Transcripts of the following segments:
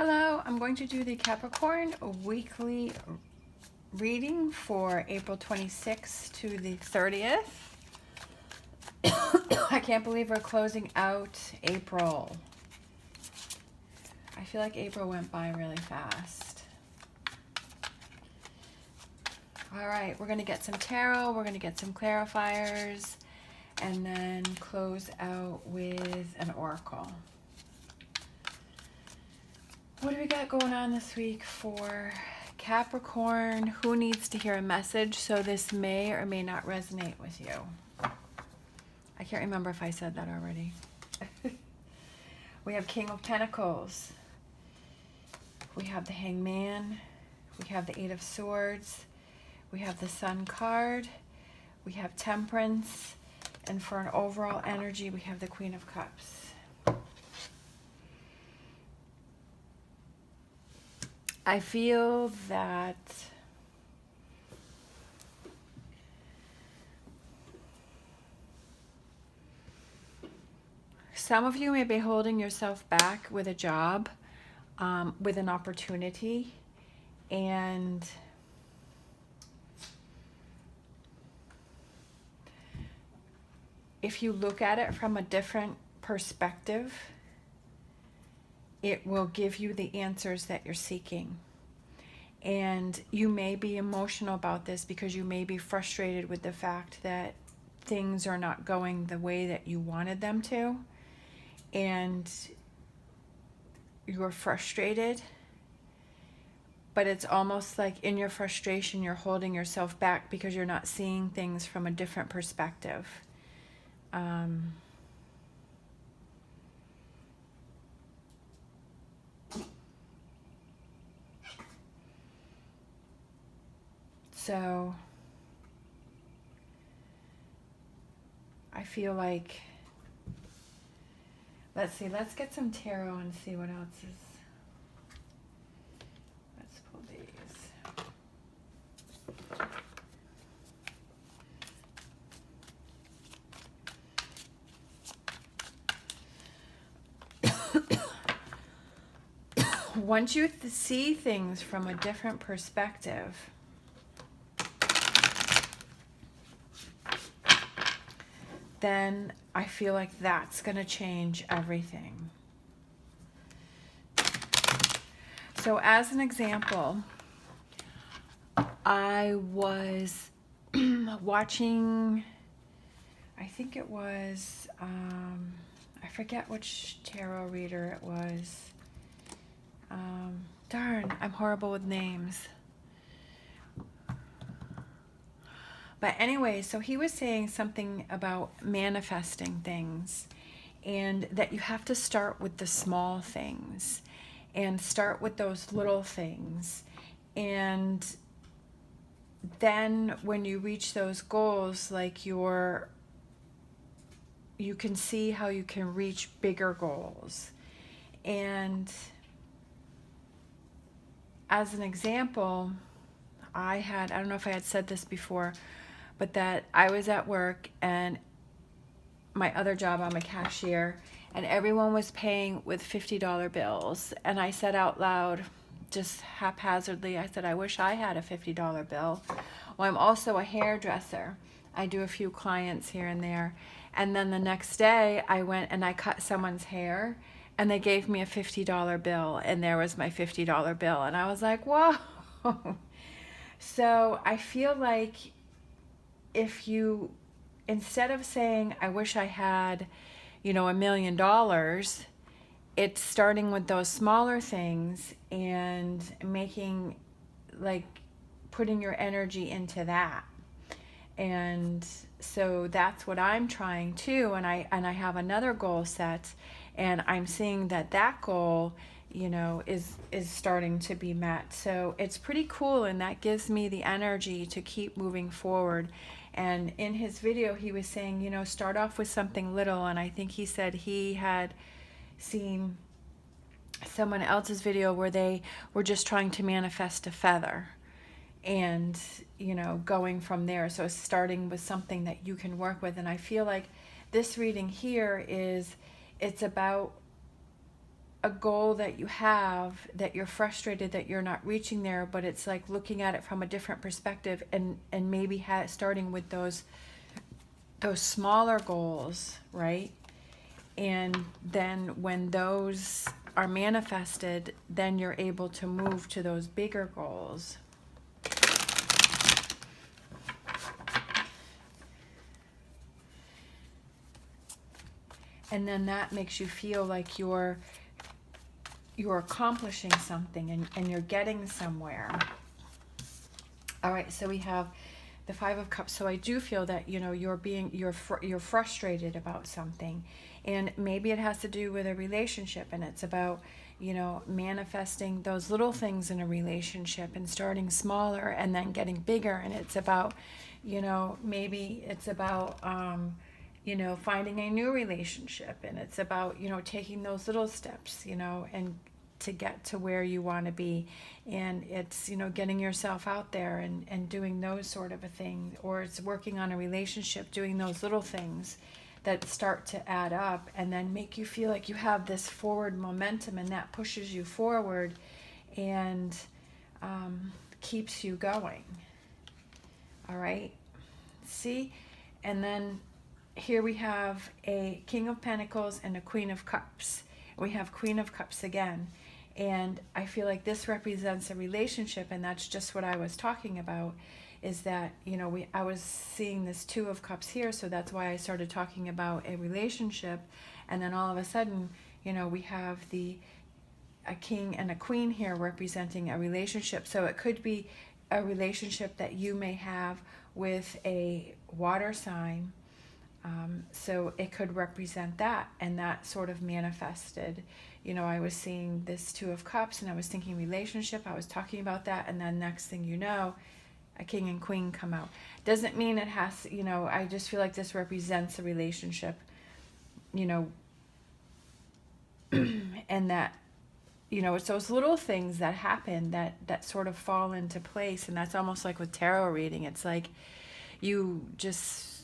Hello, I'm going to do the Capricorn weekly reading for April 26th to the 30th. I can't believe we're closing out April. I feel like April went by really fast. All right, we're going to get some tarot, we're going to get some clarifiers, and then close out with an oracle. What do we got going on this week for Capricorn? Who needs to hear a message? So this may or may not resonate with you. I can't remember if I said that already. We have King of Pentacles. We have the Hangman. We have the Eight of Swords. We have the Sun card. We have Temperance. And for an overall energy, we have the Queen of Cups. I feel that some of you may be holding yourself back with a job, with an opportunity, and if you look at it from a different perspective, it will give you the answers that you're seeking. And you may be emotional about this because you may be frustrated with the fact that things are not going the way that you wanted them to. And you're frustrated, but it's almost like in your frustration, you're holding yourself back because you're not seeing things from a different perspective. So I feel like, let's get some tarot and see what else is. Let's pull these. Once you see things from a different perspective, then I feel like that's going to change everything. So as an example, I was watching, I think it was, I forget which tarot reader it was. Darn, I'm horrible with names. But anyway, so he was saying something about manifesting things, and that you have to start with the small things and start with those little things. And then when you reach those goals, like you can see how you can reach bigger goals. And as an example, I don't know if I had said this before, but that I was at work, and my other job, I'm a cashier, and everyone was paying with $50 bills. And I said out loud, just haphazardly, I said, I wish I had a $50 bill. Well, I'm also a hairdresser. I do a few clients here and there. And then the next day, I went and I cut someone's hair, and they gave me a $50 bill, and there was my $50 bill. And I was like, whoa. So I feel like if you, instead of saying, I wish I had, $1 million, it's starting with those smaller things and making, putting your energy into that. And so that's what I'm trying to, and I have another goal set, and I'm seeing that goal, is starting to be met. So it's pretty cool, and that gives me the energy to keep moving forward. And in his video, he was saying, start off with something little. And I think he said he had seen someone else's video where they were just trying to manifest a feather and, going from there. So starting with something that you can work with. And I feel like this reading here it's about a goal that you have, that you're frustrated that you're not reaching there, but it's like looking at it from a different perspective, and maybe starting with those smaller goals, right? And then when those are manifested, then you're able to move to those bigger goals. And then that makes you feel like you're accomplishing something, and you're getting somewhere. All right, so we have the Five of Cups. So I do feel that, you know, you're frustrated about something, and maybe it has to do with a relationship, and it's about, you know, manifesting those little things in a relationship and starting smaller and then getting bigger. And it's about, you know, maybe it's about you know, finding a new relationship, and it's about, you know, taking those little steps, you know, and to get to where you want to be. And it's, you know, getting yourself out there and doing those sort of a thing, or it's working on a relationship, doing those little things that start to add up and then make you feel like you have this forward momentum, and that pushes you forward and keeps you going. All right, see? And then here we have a King of Pentacles and a Queen of Cups. We have Queen of Cups again. And I feel like this represents a relationship, and that's just what I was talking about, is that, you know, I was seeing this Two of Cups here, so that's why I started talking about a relationship. And then all of a sudden, you know, we have a King and a Queen here representing a relationship. So it could be a relationship that you may have with a water sign. So it could represent that, and that sort of manifested. You know, I was seeing this Two of Cups, and I was thinking relationship. I was talking about that, and then next thing you know, a King and Queen come out. Doesn't mean it has, you know, I just feel like this represents a relationship, you know, and that, you know, it's those little things that happen that sort of fall into place. And that's almost like with tarot reading. It's like you just,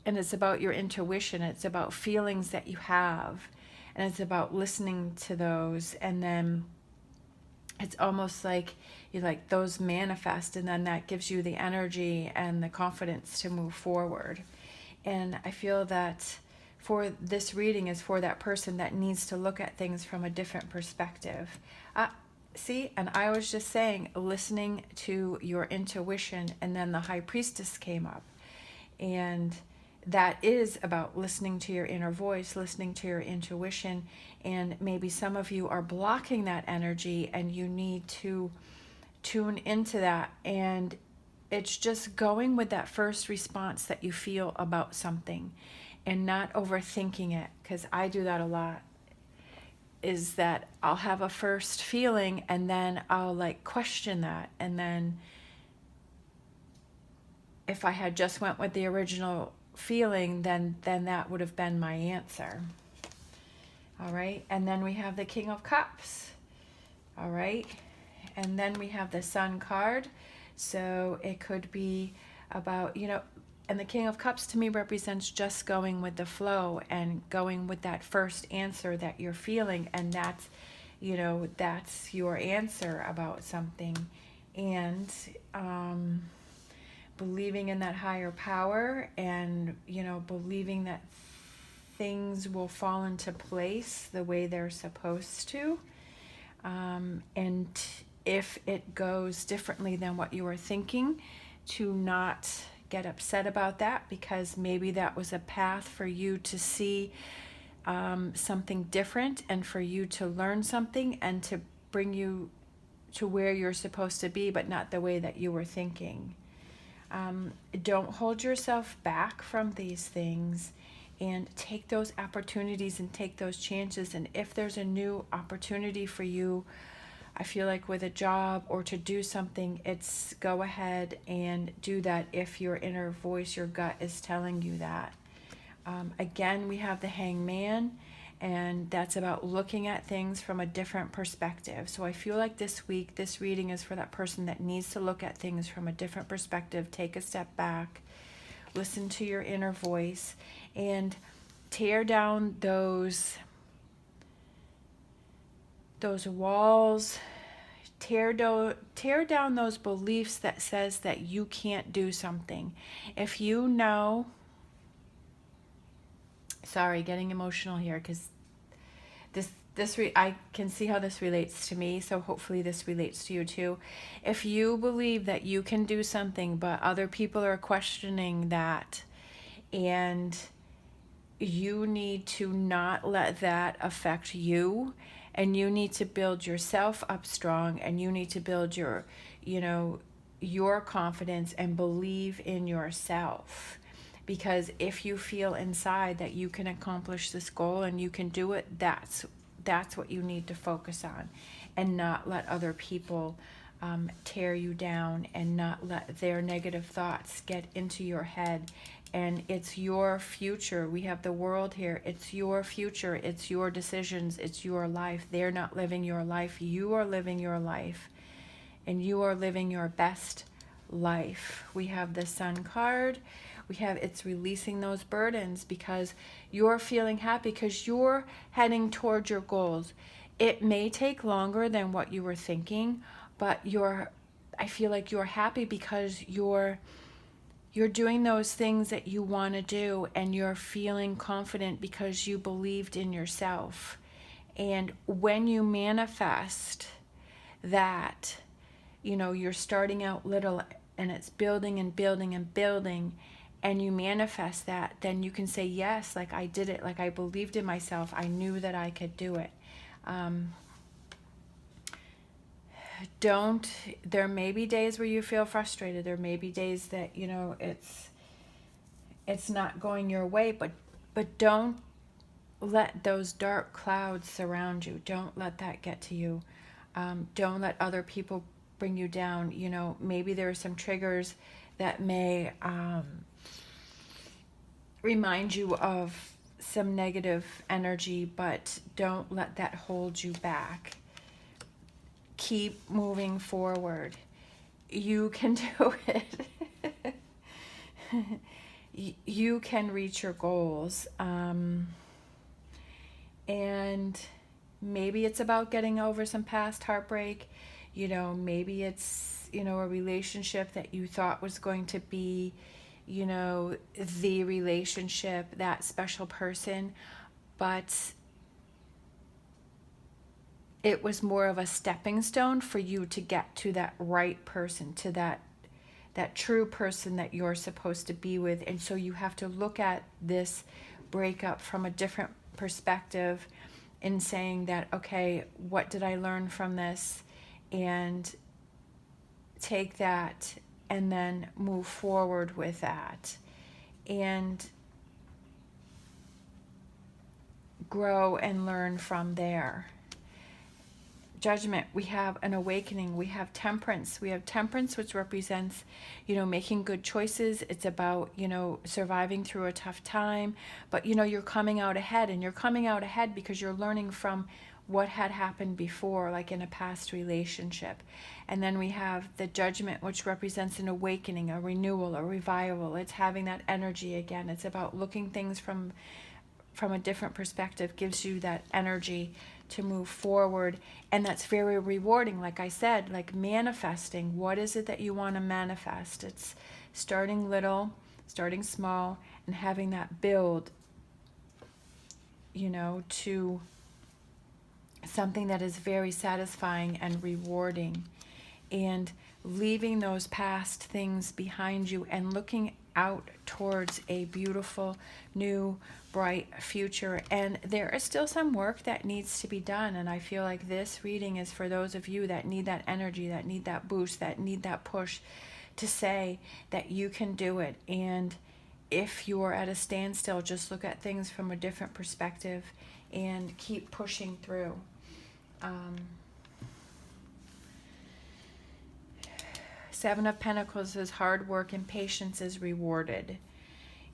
and it's about your intuition. It's about feelings that you have, and it's about listening to those. And then it's almost like you, like, those manifest, and then that gives you the energy and the confidence to move forward. And I feel that for this reading is for that person that needs to look at things from a different perspective. See, and I was just saying, listening to your intuition, and then the High Priestess came up. And that is about listening to your inner voice, listening to your intuition. And maybe some of you are blocking that energy, and you need to tune into that. And it's just going with that first response that you feel about something, and not overthinking it, because I do that a lot. Is that I'll have a first feeling, and then I'll like question that, and then if I had just went with the original feeling, then that would have been my answer. All right, and then we have the King of Cups. All right, and then we have the Sun card. So it could be about, you know, and the King of Cups to me represents just going with the flow and going with that first answer that you're feeling, and that's, you know, that's your answer about something. And believing in that higher power, and, you know, believing that things will fall into place the way they're supposed to. And if it goes differently than what you were thinking, to not get upset about that, because maybe that was a path for you to see something different, and for you to learn something, and to bring you to where you're supposed to be, but not the way that you were thinking. Don't hold yourself back from these things, and take those opportunities and take those chances. And if there's a new opportunity for you, I feel like with a job or to do something, it's go ahead and do that if your inner voice, your gut is telling you that. Again, we have the Hangman, and that's about looking at things from a different perspective. So I feel like this week, this reading is for that person that needs to look at things from a different perspective, take a step back, listen to your inner voice, and tear down those walls, tear down those beliefs that says that you can't do something. If you know, sorry, getting emotional here, because I can see how this relates to me, so hopefully this relates to you too. If you believe that you can do something, but other people are questioning that, and you need to not let that affect you, and you need to build yourself up strong, and you need to build your confidence and believe in yourself. Because if you feel inside that you can accomplish this goal and you can do it, that's what you need to focus on, and not let other people tear you down, and not let their negative thoughts get into your head. And it's your future. We have the world here. It's your future. It's your decisions. It's your life. They're not living your life. You are living your life, and you are living your best life. We have the Sun card. It's releasing those burdens, because you're feeling happy, because you're heading towards your goals. It may take longer than what you were thinking, but I feel like you're happy because you're doing those things that you want to do, and you're feeling confident because you believed in yourself. And when you manifest that, you're starting out little, and it's building and building and building, and you manifest that, then you can say, yes, like I did it, like I believed in myself, I knew that I could do it. There may be days where you feel frustrated. There may be days that, it's not going your way, but don't let those dark clouds surround you. Don't let that get to you. Don't let other people bring you down. Maybe there are some triggers that may remind you of some negative energy, but don't let that hold you back. Keep moving forward. You can do it. You can reach your goals. And maybe it's about getting over some past heartbreak. Maybe it's, a relationship that you thought was going to be, the relationship, that special person, but it was more of a stepping stone for you to get to that right person, to that true person that you're supposed to be with. And so you have to look at this breakup from a different perspective, in saying that, okay, what did I learn from this? And take that and then move forward with that, and grow and learn from there. Judgment, we have an awakening. We have temperance. Which represents, making good choices. It's about, surviving through a tough time, but you're coming out ahead, and you're coming out ahead because you're learning from what had happened before, like in a past relationship. And then we have the Judgment, which represents an awakening, a renewal, a revival. It's having that energy again. It's about looking things from a different perspective, gives you that energy to move forward. And that's very rewarding. Like I said, like manifesting. What is it that you want to manifest? It's starting little, starting small, and having that build, to something that is very satisfying and rewarding, and leaving those past things behind you and looking out towards a beautiful, new, bright future. And there is still some work that needs to be done, and I feel like this reading is for those of you that need that energy, that need that boost, that need that push to say that you can do it. And if you're at a standstill, just look at things from a different perspective and keep pushing through. Seven of Pentacles is hard work and patience is rewarded.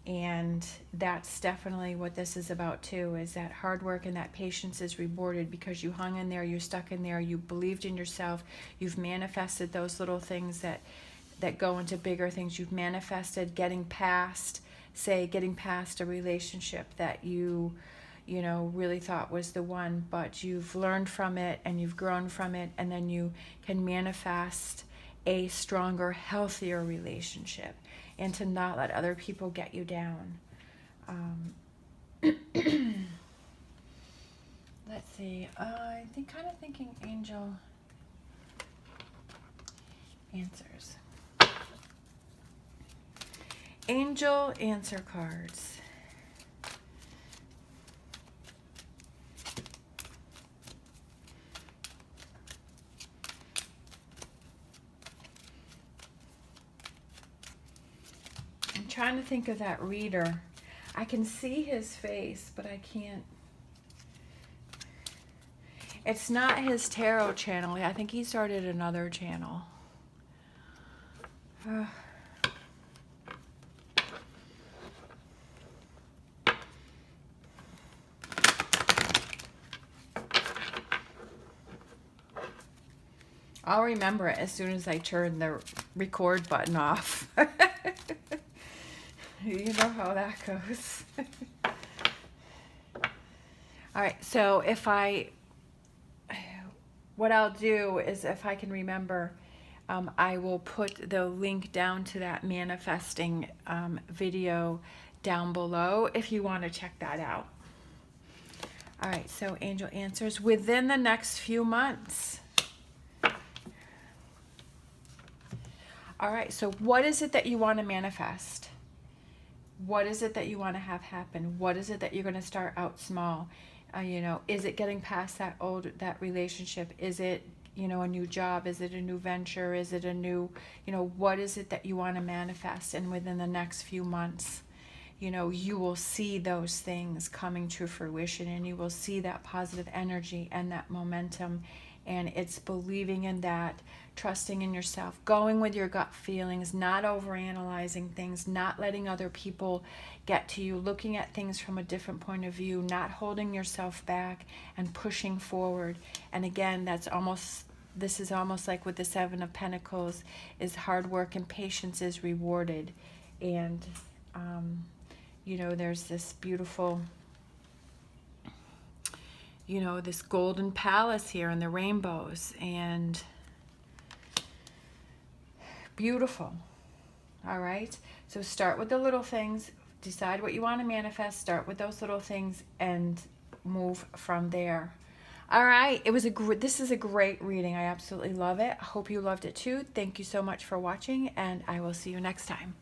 And that's definitely what this is about too, is that hard work and that patience is rewarded because you hung in there, you stuck in there, you believed in yourself, you've manifested those little things that go into bigger things. You've manifested getting past say getting past a relationship that you know, really thought was the one, but you've learned from it and you've grown from it, and then you can manifest a stronger, healthier relationship, and to not let other people get you down. Let's see. I think kind of thinking angel answers. Angel answer cards. I'm trying to think of that reader. I can see his face, but I can't. It's not his tarot channel. I think he started another channel. I'll remember it as soon as I turn the record button off. You know how that goes. All right, so what I'll do is, if I can remember, I will put the link down to that manifesting video down below if you want to check that out. All right, so angel answers within the next few months. All right, so what is it that you want to manifest? What is it that you want to have happen? What is it that you're going to start out small? You know, is it getting past that relationship? Is it, you know, a new job? Is it a new venture? Is it a new, you know, what is it that you want to manifest? And within the next few months, you know, you will see those things coming to fruition, and you will see that positive energy and that momentum. And it's believing in that, trusting in yourself, going with your gut feelings, not overanalyzing things, not letting other people get to you, looking at things from a different point of view, not holding yourself back, and pushing forward. And again, this is almost like with the Seven of Pentacles, is hard work and patience is rewarded. And, you know, there's this beautiful, you know, this golden palace here and the rainbows, and beautiful. All right, so start with the little things, decide what you want to manifest, start with those little things, and move from there. All right, this is a great reading. I absolutely love it. I hope you loved it too. Thank you so much for watching, and I will see you next time.